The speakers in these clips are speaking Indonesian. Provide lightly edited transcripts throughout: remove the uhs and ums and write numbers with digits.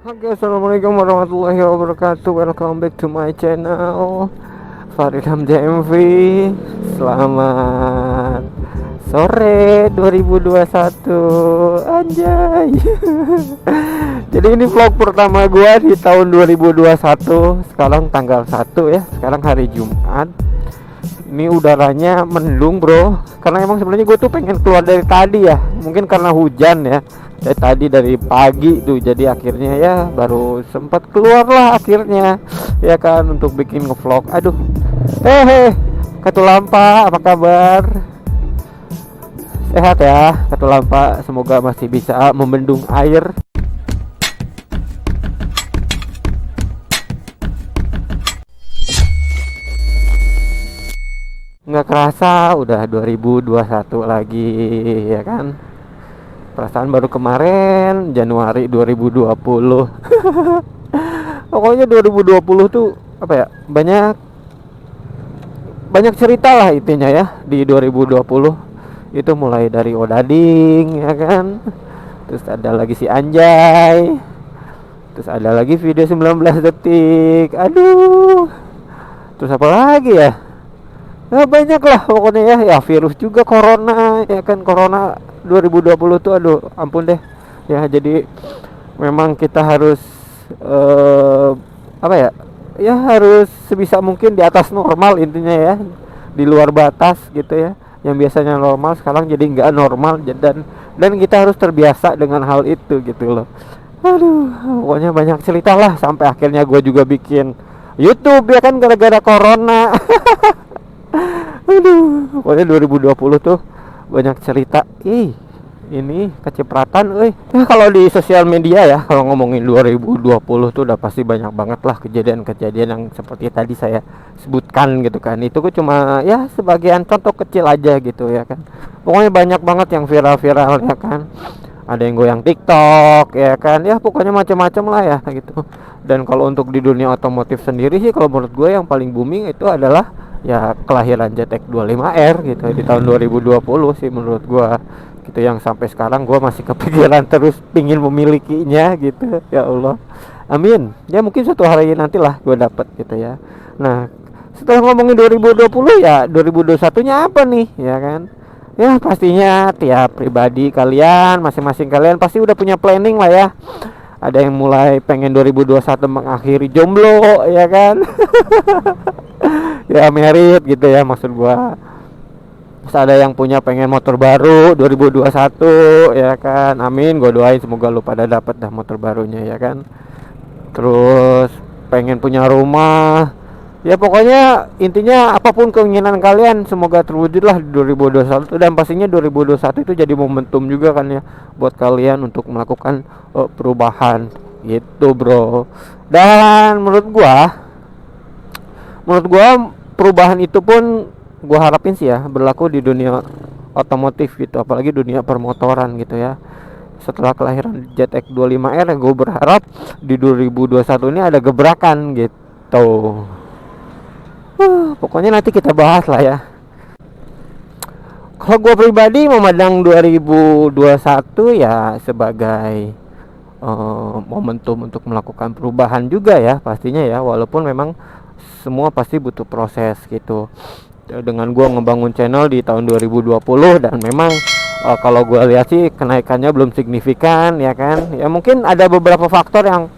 Oke, assalamualaikum warahmatullahi wabarakatuh. Welcome back to my channel Farid Hamzah MV. Selamat sore 2021. Anjay. Jadi ini vlog pertama gua di tahun 2021. Sekarang tanggal 1 ya. Sekarang hari Jumat. Ini udaranya mendung bro, karena emang sebenarnya gue tuh pengen keluar dari tadi ya, mungkin karena hujan ya dari tadi, dari pagi tuh, jadi akhirnya ya baru sempat keluar lah akhirnya ya kan, untuk bikin ngevlog. Aduh, Katulampa, apa kabar? Sehat ya Katulampa, semoga masih bisa membendung air. Nggak kerasa udah 2021 lagi ya kan. Perasaan baru kemarin Januari 2020. Pokoknya 2020 tuh apa ya, banyak cerita lah intinya ya di 2020. Itu mulai dari Odading ya kan. Terus ada lagi si Anjay. Terus ada lagi video 19 detik. Aduh. Terus apa lagi ya? Nah, banyak lah pokoknya ya virus juga, corona ya kan. Corona 2020 tuh aduh ampun deh ya. Jadi memang kita harus apa ya, ya harus sebisa mungkin di atas normal intinya ya, di luar batas gitu ya. Yang biasanya normal sekarang jadi nggak normal, dan kita harus terbiasa dengan hal itu gitu loh. Aduh, pokoknya banyak cerita lah, sampai akhirnya gue juga bikin YouTube ya kan, gara-gara corona. Aduh, pokoknya 2020 tuh banyak cerita. Ini kecipratan, ya kalau di sosial media ya, kalau ngomongin 2020 tuh udah pasti banyak banget lah kejadian-kejadian yang seperti tadi saya sebutkan gitu kan. Itu gue cuma ya sebagian contoh kecil aja gitu ya kan. Pokoknya banyak banget yang viral-viral ya kan. Ada yang goyang TikTok ya kan. Ya pokoknya macam-macam lah ya gitu. Dan kalau untuk di dunia otomotif sendiri sih, kalau menurut gue yang paling booming itu adalah ya kelahiran ZX25R gitu di tahun 2020 sih menurut gua gitu, yang sampai sekarang gua masih kepikiran terus pingin memilikinya gitu. Ya Allah, amin ya, mungkin suatu hari nanti lah gua dapet gitu ya. Nah, setelah ngomongin 2020 ya 2021 nya apa nih ya kan. Ya pastinya tiap pribadi kalian, masing-masing kalian pasti udah punya planning lah ya. Ada yang mulai pengen 2021 mengakhiri jomblo ya kan. Ya merit gitu ya maksud gua. Terus ada yang punya pengen motor baru 2021 ya kan. Amin, gua doain semoga lu pada dapat dah motor barunya ya kan. Terus pengen punya rumah. Ya pokoknya intinya apapun keinginan kalian semoga terwujud lah di 2021. Dan pastinya 2021 itu jadi momentum juga kan ya buat kalian untuk melakukan perubahan gitu bro. Dan menurut gua perubahan itu pun gua harapin sih ya berlaku di dunia otomotif gitu, apalagi dunia permotoran gitu ya. Setelah kelahiran ZX25R, gue berharap di 2021 ini ada gebrakan gitu. Pokoknya nanti kita bahas lah ya. Kalau gue pribadi memandang 2021 ya sebagai momentum untuk melakukan perubahan juga ya pastinya ya, walaupun memang semua pasti butuh proses gitu. Dengan gua ngebangun channel di tahun 2020 dan memang kalau gua lihat sih kenaikannya belum signifikan ya kan. Ya mungkin ada beberapa faktor yang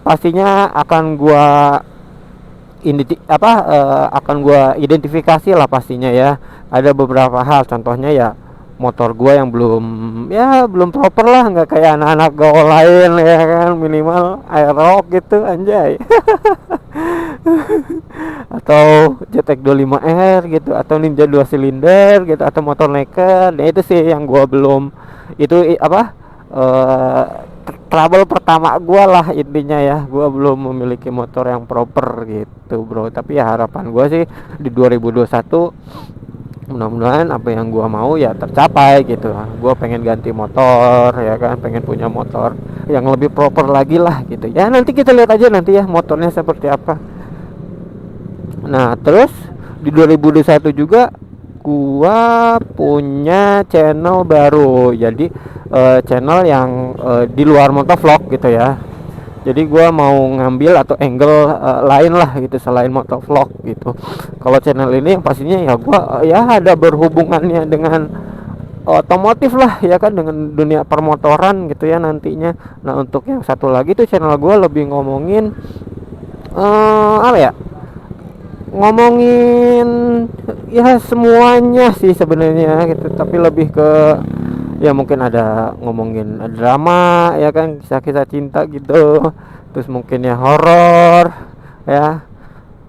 pastinya akan gua akan gua identifikasi lah pastinya ya. Ada beberapa hal, contohnya ya motor gua yang belum proper lah, nggak kayak anak-anak gaul lain ya kan, minimal aerox gitu anjay. Atau ZX25R gitu, atau Ninja 2 silinder gitu, atau motor naked. Nah itu sih yang gua belum, itu trouble pertama gua lah intinya ya. Gua belum memiliki motor yang proper gitu bro. Tapi ya harapan gua sih di 2021 mudah-mudahan apa yang gua mau ya tercapai gitu. Gua pengen ganti motor ya kan, pengen punya motor yang lebih proper lagi lah gitu ya. Nanti kita lihat aja nanti ya motornya seperti apa. Nah terus di 2021 juga gua punya channel baru. Jadi channel yang di luar motovlog gitu ya. Jadi gua mau ngambil atau angle lain lah gitu selain motovlog gitu. Kalau channel ini yang pastinya ya gua ya ada berhubungannya dengan otomotif lah ya kan, dengan dunia permotoran gitu ya nantinya. Nah untuk yang satu lagi tuh channel gue lebih ngomongin apa ya, ngomongin ya semuanya sih sebenarnya gitu, tapi lebih ke ya mungkin ada ngomongin drama ya kan, kisah-kisah cinta gitu, terus mungkin ya horor ya,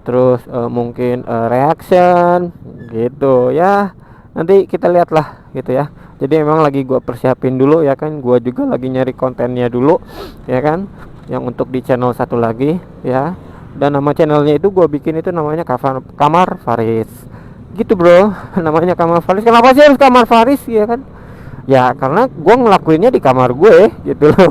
terus mungkin reaction gitu ya, nanti kita lihat lah gitu ya. Jadi emang lagi gua persiapin dulu ya kan, gua juga lagi nyari kontennya dulu ya kan, yang untuk di channel satu lagi ya. Dan nama channelnya itu gua bikin itu namanya Kamar Faris gitu bro. Namanya Kamar Faris, kenapa sih harus Kamar Faris ya kan? Ya karena gue ngelakuinnya di kamar gue gitu loh.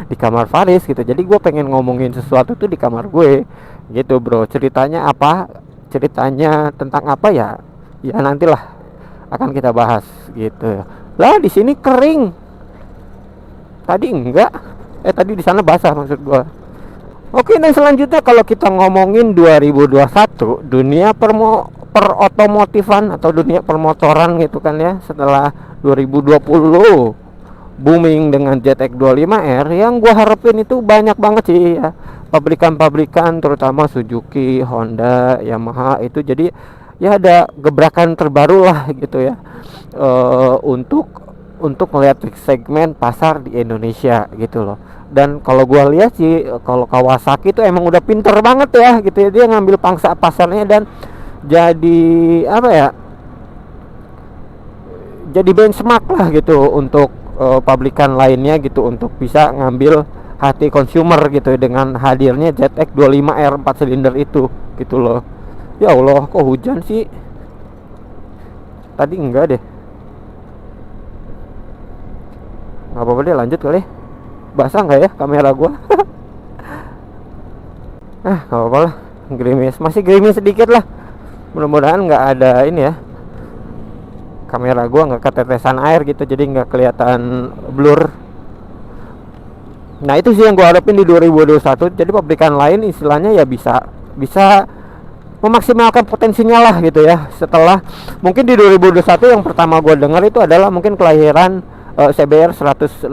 Di kamar Faris gitu. Jadi gue pengen ngomongin sesuatu tuh di kamar gue gitu bro. Ceritanya apa, ceritanya tentang apa ya, ya nantilah akan kita bahas gitu. Lah di sini kering, tadi enggak, tadi di sana basah maksud gue. Oke, dan selanjutnya kalau kita ngomongin 2021 dunia perotomotifan atau dunia permotoran gitu kan ya, setelah 2020 booming dengan ZX 25R, yang gua harapin itu banyak banget sih ya, pabrikan-pabrikan terutama Suzuki, Honda, Yamaha itu jadi ya ada gebrakan terbaru lah gitu ya, untuk melihat segmen pasar di Indonesia gitu loh. Dan kalau gua lihat sih, kalau Kawasaki itu emang udah pinter banget ya gitu ya, dia ngambil pangsa pasarnya dan jadi apa ya, jadi benchmark lah gitu untuk pabrikan lainnya gitu, untuk bisa ngambil hati consumer gitu dengan hadirnya ZX 25R 4 silinder itu gitu loh. Ya Allah, kok hujan sih? Tadi enggak deh. Nggak apa-apa deh, lanjut kali. Basah nggak ya kamera gua? Nggak apa-apa lah, gerimis, masih gerimis sedikit lah. Mudah-mudahan nggak ada ini ya, kamera gua nggak ketetesan air gitu, jadi nggak kelihatan blur. Nah itu sih yang gua harapin di 2021. Jadi pabrikan lain istilahnya ya bisa memaksimalkan potensinya lah gitu ya. Setelah mungkin di 2021 yang pertama gua dengar itu adalah mungkin kelahiran CBR 150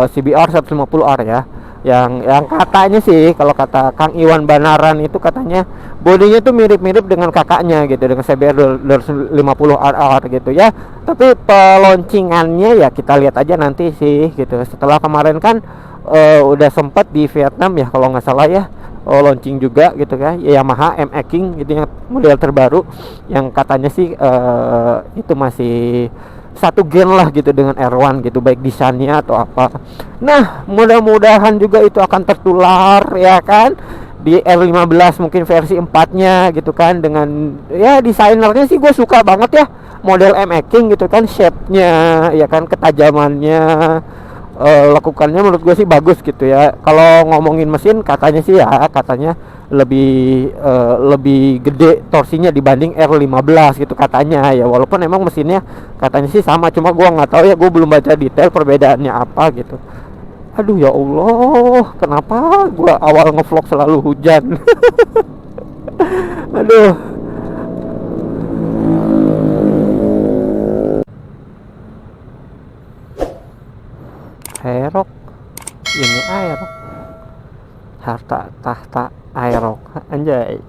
CBR 150R ya, yang katanya sih, kalau kata Kang Iwan Banaran itu katanya bodinya tuh mirip-mirip dengan kakaknya gitu, dengan CBR 250RR gitu ya. Tapi peloncingannya ya kita lihat aja nanti sih gitu. Setelah kemarin kan udah sempat di Vietnam ya kalau nggak salah ya, launching juga gitu kan ya, Yamaha MX King gitu, yang model terbaru yang katanya sih itu masih satu gen lah gitu dengan R1 gitu, baik desainnya atau apa. Nah mudah-mudahan juga itu akan tertular ya kan di R15 mungkin versi 4 nya gitu kan, dengan ya desainernya sih gue suka banget ya, model MX King gitu kan, shape-nya ya kan, ketajamannya, lakukannya menurut gue sih bagus gitu ya. Kalau ngomongin mesin katanya sih ya, katanya lebih gede torsinya dibanding R15 gitu katanya ya, walaupun emang mesinnya katanya sih sama, cuma gua nggak tahu ya, gua belum baca detail perbedaannya apa gitu. Aduh ya Allah, kenapa gua awal ngevlog selalu hujan. Aduh. Aerok, ini Aerok, harta tahta Aerok anjay.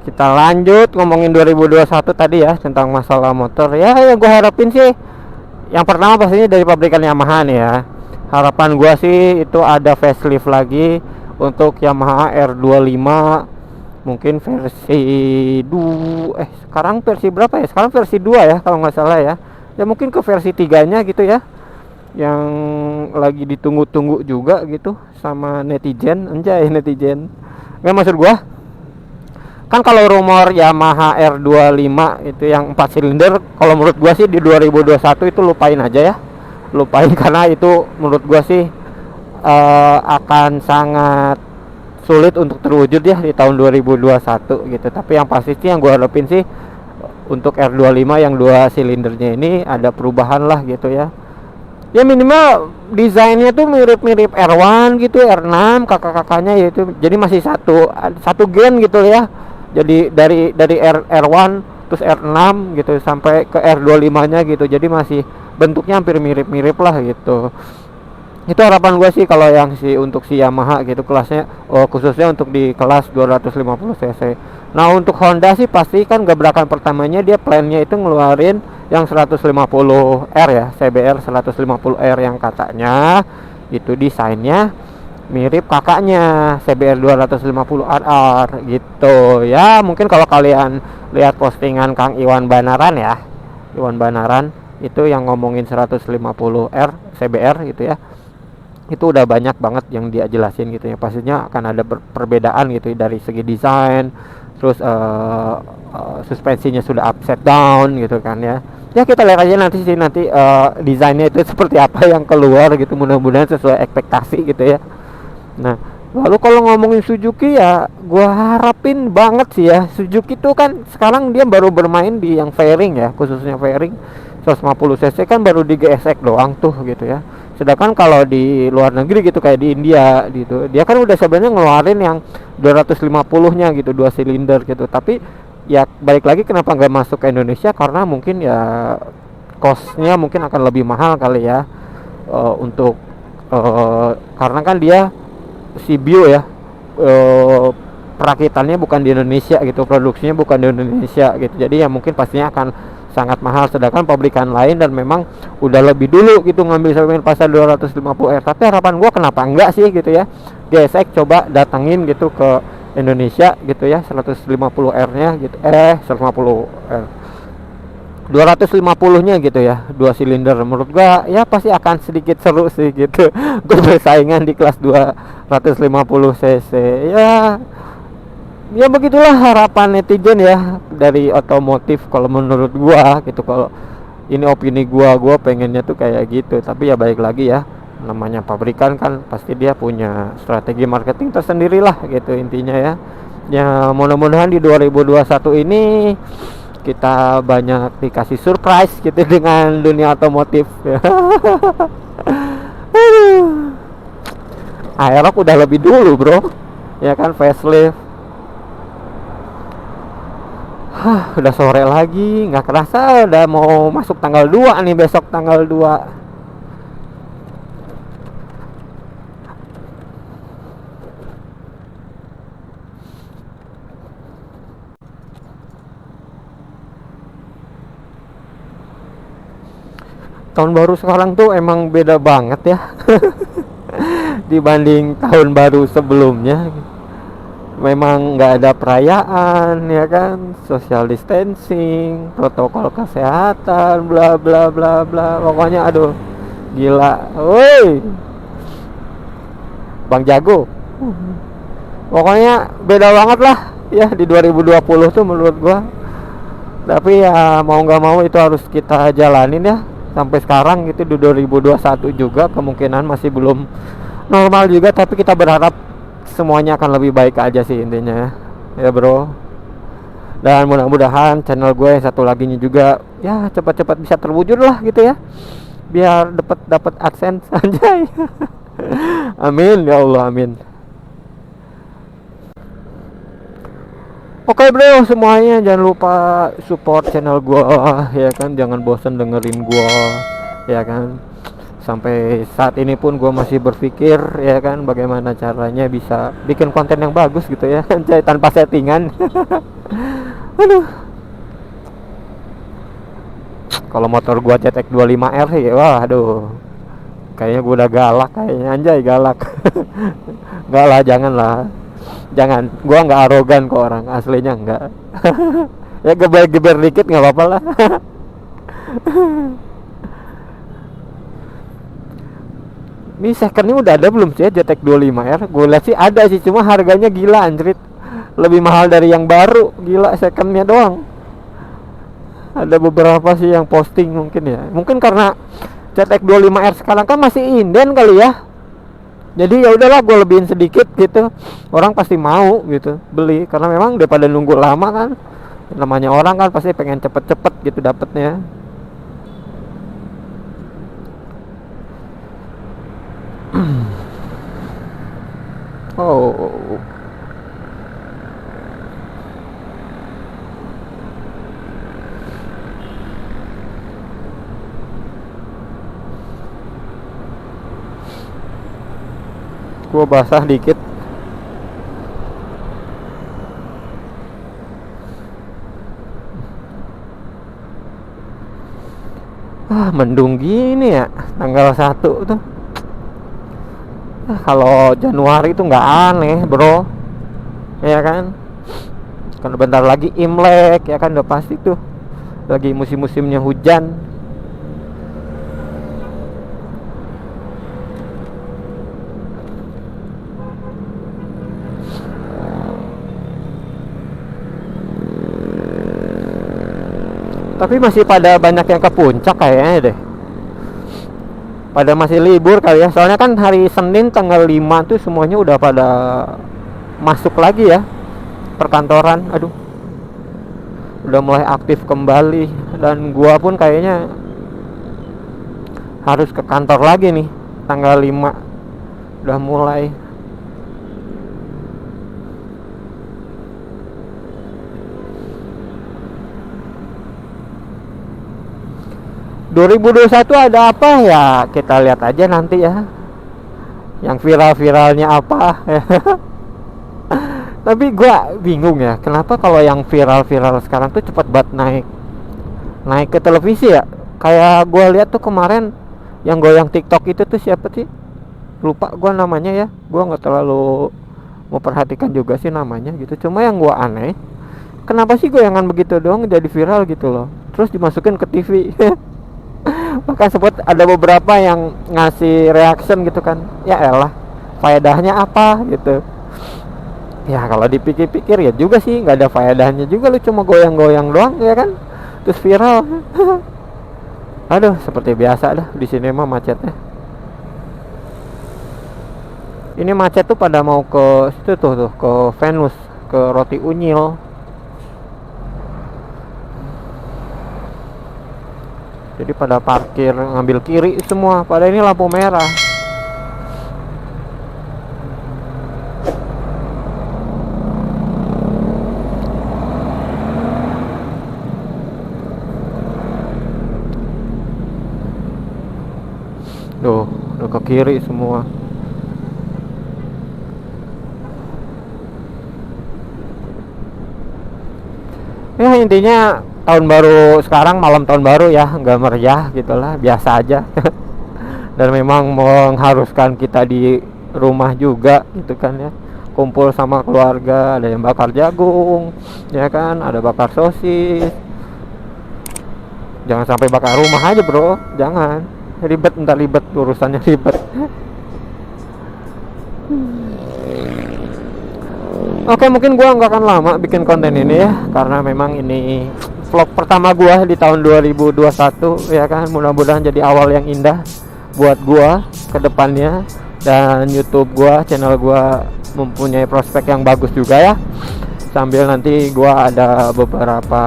Kita lanjut ngomongin 2021 tadi ya, tentang masalah motor ya. Yang gue harapin sih, yang pertama pastinya dari pabrikan Yamaha nih ya, harapan gue sih itu ada facelift lagi untuk Yamaha R25, mungkin versi sekarang versi berapa ya, sekarang versi 2 ya kalau nggak salah ya, ya mungkin ke versi 3 nya gitu ya. yang lagi ditunggu-tunggu juga gitu sama netizen, anjay netizen. Nggak, maksud gua kan kalau rumor Yamaha R25 itu yang 4 silinder, kalau menurut gua sih di 2021 itu lupain aja ya. Lupain karena itu menurut gua sih akan sangat sulit untuk terwujud ya di tahun 2021 gitu. Tapi yang pasti sih yang gua harapin sih untuk R25 yang 2 silindernya ini ada perubahan lah gitu ya. Ya minimal desainnya tuh mirip-mirip R1 gitu, R6 kakak-kakaknya yaitu. Jadi masih satu gen gitu ya. Jadi dari R1 terus R6 gitu sampai ke R25-nya gitu. Jadi masih bentuknya hampir mirip-mirip lah gitu. Itu harapan gue sih kalau yang untuk si Yamaha gitu kelasnya, khususnya untuk di kelas 250 cc. Nah untuk Honda sih pasti kan gebrakan pertamanya dia plannya itu ngeluarin yang 150R ya, CBR 150R yang katanya itu desainnya mirip kakaknya CBR 250RR gitu ya. Mungkin kalau kalian lihat postingan Kang Iwan Banaran ya, Iwan Banaran itu yang ngomongin 150R CBR gitu ya, itu udah banyak banget yang dia jelasin gitu ya. Pastinya akan ada perbedaan gitu ya, dari segi desain, terus suspensinya sudah upside down gitu kan ya. Ya kita lihat aja nanti sih, nanti desainnya itu seperti apa yang keluar gitu, mudah-mudahan sesuai ekspektasi gitu ya. Nah lalu kalau ngomongin Suzuki ya, gua harapin banget sih ya, Suzuki tuh kan sekarang dia baru bermain di yang fairing ya, khususnya fairing 150 cc kan baru di GSX doang tuh gitu ya. Sedangkan kalau di luar negeri gitu kayak di India gitu, dia kan udah sebenarnya ngeluarin yang 250-nya gitu, 2 silinder gitu. Tapi ya balik lagi kenapa nggak masuk ke Indonesia, karena mungkin ya cost-nya mungkin akan lebih mahal kali ya, untuk karena kan dia si bio ya, perakitannya bukan di Indonesia gitu, produksinya bukan di Indonesia gitu. Jadi ya mungkin pastinya akan sangat mahal, sedangkan pabrikan lain dan memang udah lebih dulu gitu ngambil segmen pasar 250R. Tapi harapan gua kenapa enggak sih gitu ya, GSX coba datangin gitu ke Indonesia gitu ya, 150R nya gitu, 150R 250-nya gitu ya, 2 silinder. Menurut gua ya pasti akan sedikit seru sih gitu gue bersaingan di kelas 250 cc ya. Ya begitulah harapan netizen ya dari otomotif kalau menurut gua gitu. Kalau ini opini gua pengennya tuh kayak gitu. Tapi ya balik lagi ya, namanya pabrikan kan pasti dia punya strategi marketing tersendiri lah gitu intinya ya. Ya mudah-mudahan di 2021 ini kita banyak dikasih surprise gitu dengan dunia otomotif. Aerox udah lebih dulu bro ya kan, facelift. Udah sore lagi, nggak kerasa udah mau masuk tanggal 2 nih, besok tanggal 2. Tahun baru sekarang tuh emang beda banget ya dibanding tahun baru sebelumnya. Memang nggak ada perayaan ya kan, social distancing, protokol kesehatan, bla bla bla bla. Pokoknya aduh gila, woi Bang Jago. Pokoknya beda banget lah ya di 2020 tuh menurut gua. Tapi ya mau nggak mau itu harus kita jalanin ya sampai sekarang gitu. Di 2021 juga kemungkinan masih belum normal juga, tapi kita berharap semuanya akan lebih baik aja sih intinya ya bro. Dan mudah-mudahan channel gue yang satu lagi juga ya cepat-cepat bisa terwujud lah gitu ya, biar dapat AdSense anjay. Amin ya Allah, amin. Oke bro semuanya, jangan lupa support channel gue ya kan, jangan bosan dengerin gue ya kan. Sampai saat ini pun gue masih berpikir ya kan bagaimana caranya bisa bikin konten yang bagus gitu ya tanpa settingan. Aduh, kalau motor gue CTEK 25R sih wah aduh, kayaknya gue udah galak kayaknya, anjay galak. Enggak lah, jangan, gue nggak arogan kok orang aslinya, enggak. Ya geber-geber dikit nggak apa-apa lah. Ini secondnya udah ada belum sih ya JTEK 25R? Gue lihat sih ada sih, cuma harganya gila anjrit. Lebih mahal dari yang baru, gila secondnya doang. Ada beberapa sih yang posting mungkin ya. Mungkin karena JTEK 25R sekarang kan masih inden kali ya. Jadi ya udahlah gue lebihin sedikit gitu. Orang pasti mau gitu beli karena memang daripada nunggu lama kan. Namanya orang kan pasti pengen cepet-cepet gitu dapetnya. Oh, gua basah dikit. Mendung gini ya tanggal 1 tuh. Kalau Januari itu nggak aneh bro, ya kan? Kan bentar lagi Imlek ya kan, udah pasti tuh lagi musim-musimnya hujan. Tapi masih pada banyak yang ke puncak kayaknya deh. Pada masih libur kali ya. Soalnya kan hari Senin tanggal 5 tuh semuanya udah pada masuk lagi ya perkantoran. Aduh, udah mulai aktif kembali. Dan gua pun kayaknya harus ke kantor lagi nih tanggal 5. Udah mulai. 2021 ada apa ya, kita lihat aja nanti ya. Yang viral-viralnya apa. Tapi gua bingung ya, kenapa kalau yang viral-viral sekarang tuh cepet banget naik ke televisi ya. Kayak gua lihat tuh kemarin yang goyang TikTok itu tuh siapa sih, lupa gua namanya ya. Gua nggak terlalu memperhatikan juga sih namanya gitu. Cuma yang gua aneh, kenapa sih goyangan begitu doang jadi viral gitu loh, terus dimasukin ke TV. Bahkan sempat ada beberapa yang ngasih reaction gitu kan, ya elah faedahnya apa gitu. Ya kalau dipikir-pikir ya juga sih nggak ada faedahnya juga, lu cuma goyang-goyang doang ya kan, terus viral. Aduh, seperti biasa dah di sini mah macetnya. Ini macet tuh pada mau ke situ tuh ke Venus, ke Roti Unyil. Jadi pada parkir ngambil kiri semua, pada ini lampu merah. Tuh, udah ke kiri semua. Ya intinya tahun baru sekarang, malam tahun baru ya, nggak meriah gitulah, biasa aja. Dan memang mengharuskan kita di rumah juga gitu kan ya, kumpul sama keluarga, ada yang bakar jagung ya kan, ada bakar sosis. Jangan sampai bakar rumah aja bro, jangan, ribet, ntar ribet, urusannya ribet. Oke, mungkin gua nggak akan lama bikin konten ini ya, karena memang ini vlog pertama gua di tahun 2021 ya kan. Mudah-mudahan jadi awal yang indah buat gua ke depannya, dan YouTube gua, channel gua mempunyai prospek yang bagus juga ya. Sambil nanti gua ada beberapa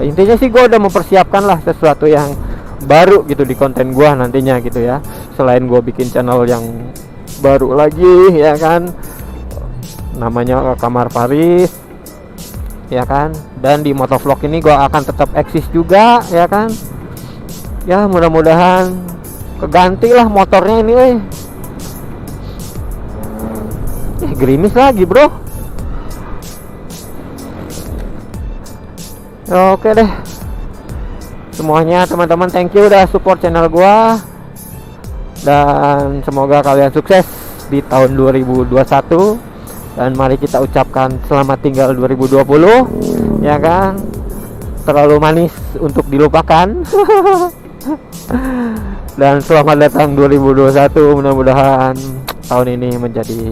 intinya sih gua udah mempersiapkan lah sesuatu yang baru gitu di konten gua nantinya gitu ya. Selain gua bikin channel yang baru lagi ya kan, namanya Kamar Paris ya kan, dan di motovlog ini gua akan tetap eksis juga ya kan. Ya mudah-mudahan keganti lah motornya ini gerimis lagi bro. Oke deh semuanya teman-teman, thank you udah support channel gua, dan semoga kalian sukses di tahun 2021. Dan mari kita ucapkan selamat tinggal 2020 ya kan. Terlalu manis untuk dilupakan. Dan selamat datang 2021. Mudah-mudahan tahun ini menjadi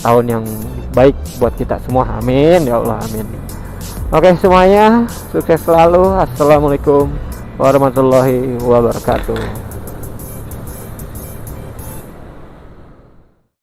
tahun yang baik buat kita semua. Amin ya Allah, amin. Oke semuanya, sukses selalu. Assalamualaikum warahmatullahi wabarakatuh.